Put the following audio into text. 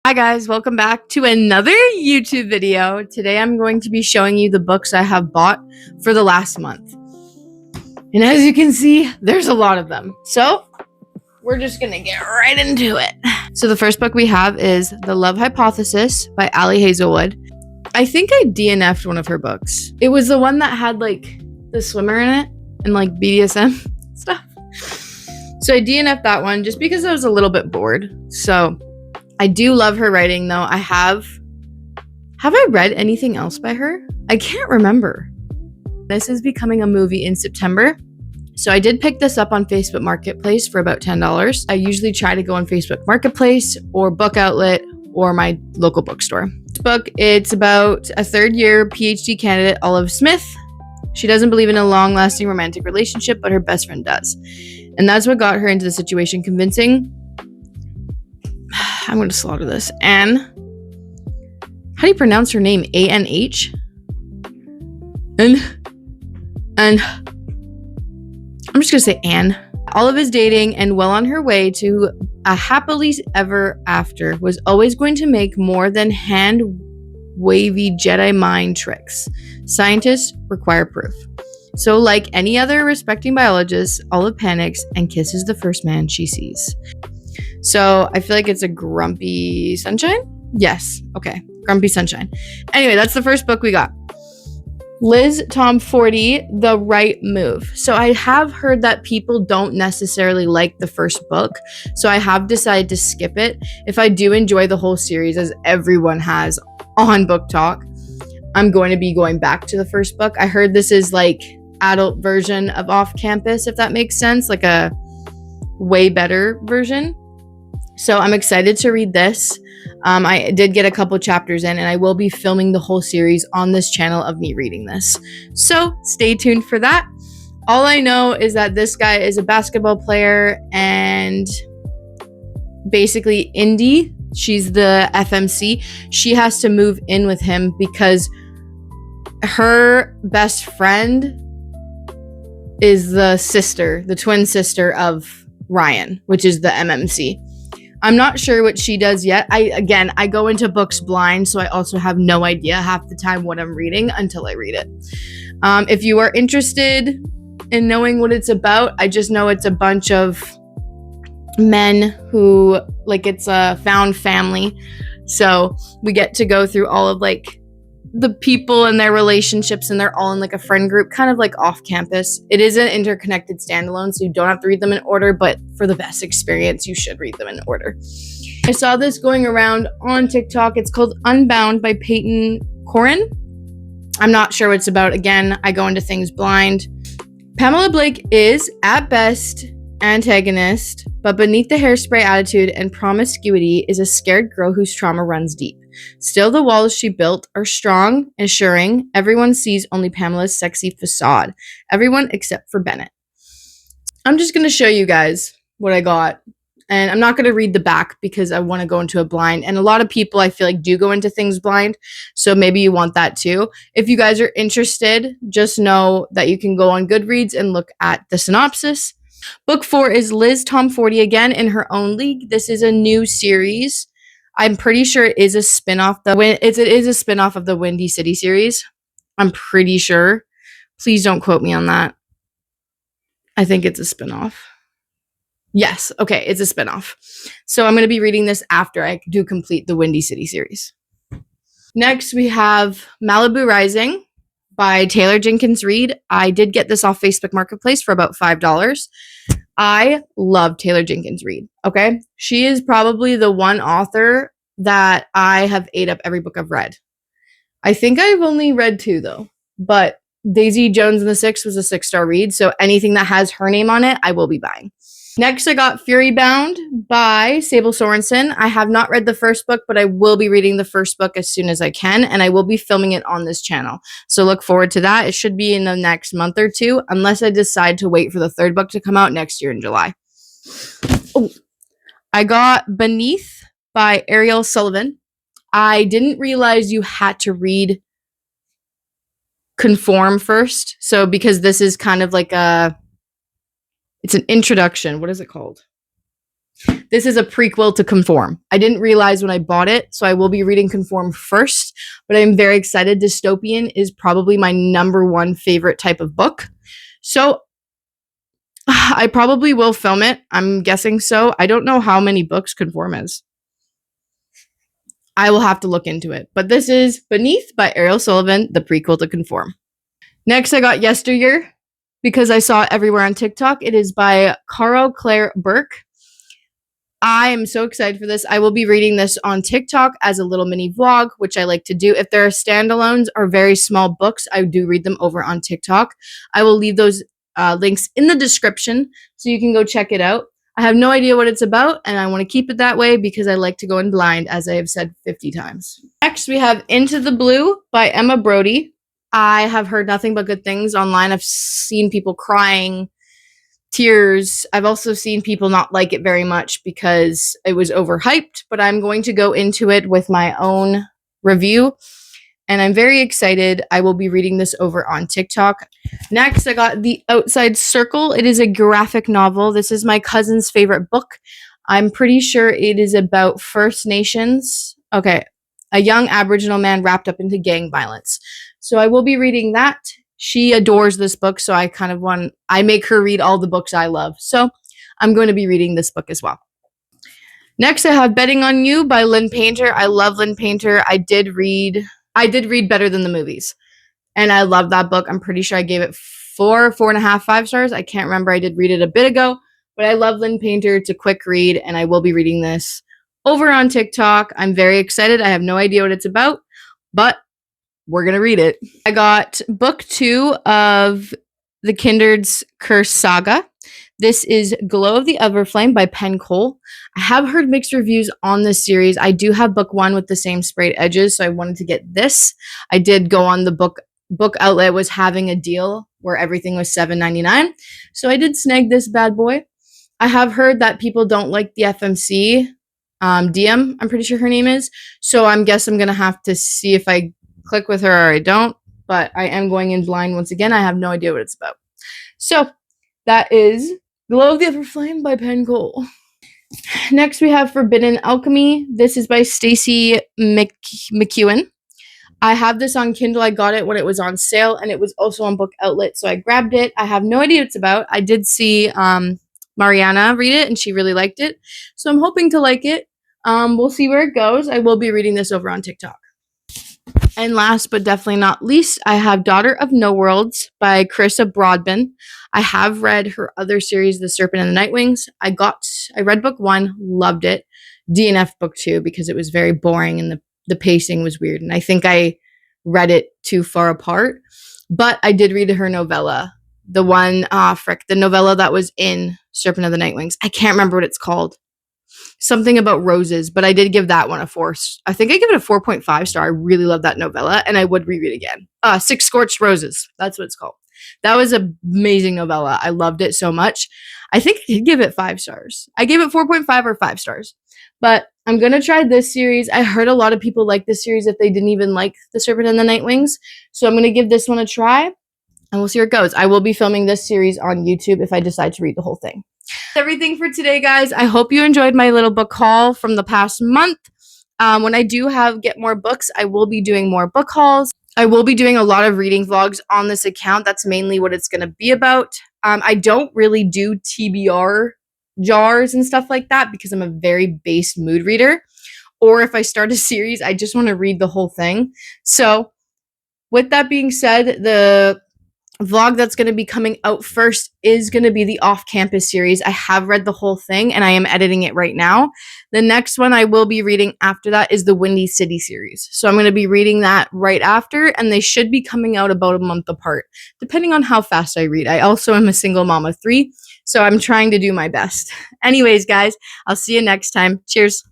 Hi guys, welcome back to another YouTube video. Today I'm going to be showing you the books I have bought for the last month. And as you can see, there's a lot of them. So we're just gonna get right into it. So the first book we have is The Love Hypothesis by Ali Hazelwood. I think I DNF'd one of her books. It was the one that had like the swimmer in it and like BDSM stuff. So I DNF'd that one just because I was a little bit bored. So I do love her writing though. Have I read anything else by her? I can't remember. This is becoming a movie in September. So I did pick this up on Facebook Marketplace for about $10. I usually try to go on Facebook Marketplace or Book Outlet or my local bookstore. This book, it's about a third-year PhD candidate, Olive Smith. She doesn't believe in a long-lasting romantic relationship, but her best friend does. And that's what got her into the situation, convincing... I'm going to slaughter this. Anne. How do you pronounce her name? A-N-H? And I'm just going to say Anne. Olive is dating and well on her way to a happily ever after, was always going to make more than hand-wavy Jedi mind tricks. Scientists require proof. So like any other respecting biologist, Olive panics and kisses the first man she sees. So I feel like it's a Grumpy Sunshine? Yes. Okay. Grumpy Sunshine. Anyway, that's the first book we got. Liz Tom 40, The Right Move. So I have heard that people don't necessarily like the first book. So I have decided to skip it. If I do enjoy the whole series, as everyone has on Book Talk, I'm going to be going back to the first book. I heard this is like adult version of Off Campus, if that makes sense. Like a way better version. So I'm excited to read this. I did get a couple chapters in, and I will be filming the whole series on this channel of me reading this. So stay tuned for that. All I know is that this guy is a basketball player and basically Indy, she's the FMC. She has to move in with him because her best friend is the twin sister of Ryan, which is the MMC. I'm not sure what she does yet. I go into books blind, so I also have no idea half the time what I'm reading until I read it. If you are interested in knowing what it's about, I just know it's a bunch of men who, like, it's a found family. So we get to go through all of, like, the people and their relationships, and they're all in like a friend group, kind of like Off Campus. It is an interconnected standalone, so you don't have to read them in order, but for the best experience, you should read them in order. I saw this going around on TikTok. It's called Unbound by Peyton Corin. I'm not sure what it's about. Again, I go into things blind. Pamela Blake is, at best, antagonist, but beneath the hairspray attitude and promiscuity is a scared girl whose trauma runs deep. Still, the walls she built are strong, assuring everyone sees only Pamela's sexy facade. Everyone except for Bennett. I'm just going to show you guys what I got. And I'm not going to read the back because I want to go into a blind. And a lot of people, I feel like, do go into things blind. So maybe you want that too. If you guys are interested, just know that you can go on Goodreads and look at the synopsis. Book 4 is Liz Tom 40 again in her own league. This is a new series. I'm pretty sure it is a spinoff. It is a spinoff of the Windy City series. I'm pretty sure. Please don't quote me on that. I think it's a spinoff. Yes, okay, it's a spinoff. So I'm going to be reading this after I do complete the Windy City series. Next, we have Malibu Rising by Taylor Jenkins Reid. I did get this off Facebook Marketplace for about $5. I love Taylor Jenkins Reid, okay? She is probably the one author that I have ate up every book I've read. I think I've only read 2, though. But Daisy Jones and the Six was a 6-star read, so anything that has her name on it, I will be buying. Next, I got Fury Bound by Sable Sorensen. I have not read the first book, but I will be reading the first book as soon as I can, and I will be filming it on this channel. So look forward to that. It should be in the next month or 2, unless I decide to wait for the 3rd book to come out next year in July. Oh, I got Beneath by Ariel Sullivan. I didn't realize you had to read Conform first. So because this is kind of like it's an introduction. What is it called? This is a prequel to Conform. I didn't realize when I bought it, so I will be reading Conform first, but I'm very excited. Dystopian is probably my #1 favorite type of book. So I probably will film it. I'm guessing so. I don't know how many books Conform is. I will have to look into it. But this is Beneath by Ariel Sullivan, the prequel to Conform. Next, I got Yesteryear because I saw it everywhere on TikTok. It is by Carl Claire Burke. I am so excited for this. I will be reading this on TikTok as a little mini vlog, which I like to do. If there are standalones or very small books, I do read them over on TikTok. I will leave those links in the description so you can go check it out. I have no idea what it's about, and I want to keep it that way because I like to go in blind, as I have said 50 times. Next, we have Into the Blue by Emma Brody. I have heard nothing but good things online. I've seen people crying, tears. I've also seen people not like it very much because it was overhyped, but I'm going to go into it with my own review, and I'm very excited. I will be reading this over on TikTok. Next, I got The Outside Circle. It is a graphic novel. This is my cousin's favorite book. I'm pretty sure it is about First Nations. Okay, a young Aboriginal man wrapped up into gang violence. So I will be reading that. She adores this book, so I make her read all the books I love. So I'm going to be reading this book as well. Next, I have Betting on You by Lynn Painter. I love Lynn Painter. I did read Better Than the Movies, and I love that book. I'm pretty sure I gave it 4.5, 5 stars. I can't remember. I did read it a bit ago, but I love Lynn Painter. It's a quick read, and I will be reading this over on TikTok. I'm very excited. I have no idea what it's about, but we're going to read it. I got book 2 of the Kindred's Curse Saga. This is Glow of the Everflame by Penn Cole. I have heard mixed reviews on this series. I do have book 1 with the same sprayed edges, so I wanted to get this. I did go on the book outlet was having a deal where everything was $7.99, so I did snag this bad boy. I have heard that people don't like the FMC DM, I'm pretty sure her name is, so I'm going to have to see if I click with her or I don't, but I am going in blind once again. I have no idea what it's about. So that is Glow of the Everflame by Penn Cole. Next, we have Forbidden Alchemy. This is by Stacey McEwen. I have this on Kindle. I got it when it was on sale, and it was also on Book Outlet, so I grabbed it. I have no idea what it's about. I did see Mariana read it, and she really liked it, so I'm hoping to like it. We'll see where it goes. I will be reading this over on TikTok. And last but definitely not least, I have Daughter of No Worlds by Carissa Broadbent. I have read her other series, The Serpent and the Nightwings. I read book 1, loved it. DNF book 2 because it was very boring and the pacing was weird. And I think I read it too far apart. But I did read her novella. The novella that was in Serpent of the Nightwings. I can't remember what it's called. Something about roses, but I did give that one a 4. I think I give it a 4.5 star. I really love that novella, and I would reread it again. 6 Scorched Roses. That's what it's called. That was an amazing novella. I loved it so much. I think I did give it 5 stars. I gave it 4.5 or 5 stars. But I'm going to try this series. I heard a lot of people like this series if they didn't even like The Serpent and the Nightwings. So I'm going to give this one a try, and we'll see where it goes. I will be filming this series on YouTube if I decide to read the whole thing. That's everything for today, guys. I hope you enjoyed my little book haul from the past month. When I do get more books, I will be doing more book hauls. I will be doing a lot of reading vlogs on this account. That's mainly what it's going to be about. I don't really do TBR jars and stuff like that because I'm a very base mood reader. Or if I start a series, I just want to read the whole thing. So with that being said, the vlog that's going to be coming out first is going to be the off-campus series. I have read the whole thing and I am editing it right now. The next one I will be reading after that is the Windy City series. So I'm going to be reading that right after, and they should be coming out about a month apart, depending on how fast I read. I also am a single mom of 3, so I'm trying to do my best. Anyways, guys, I'll see you next time. Cheers.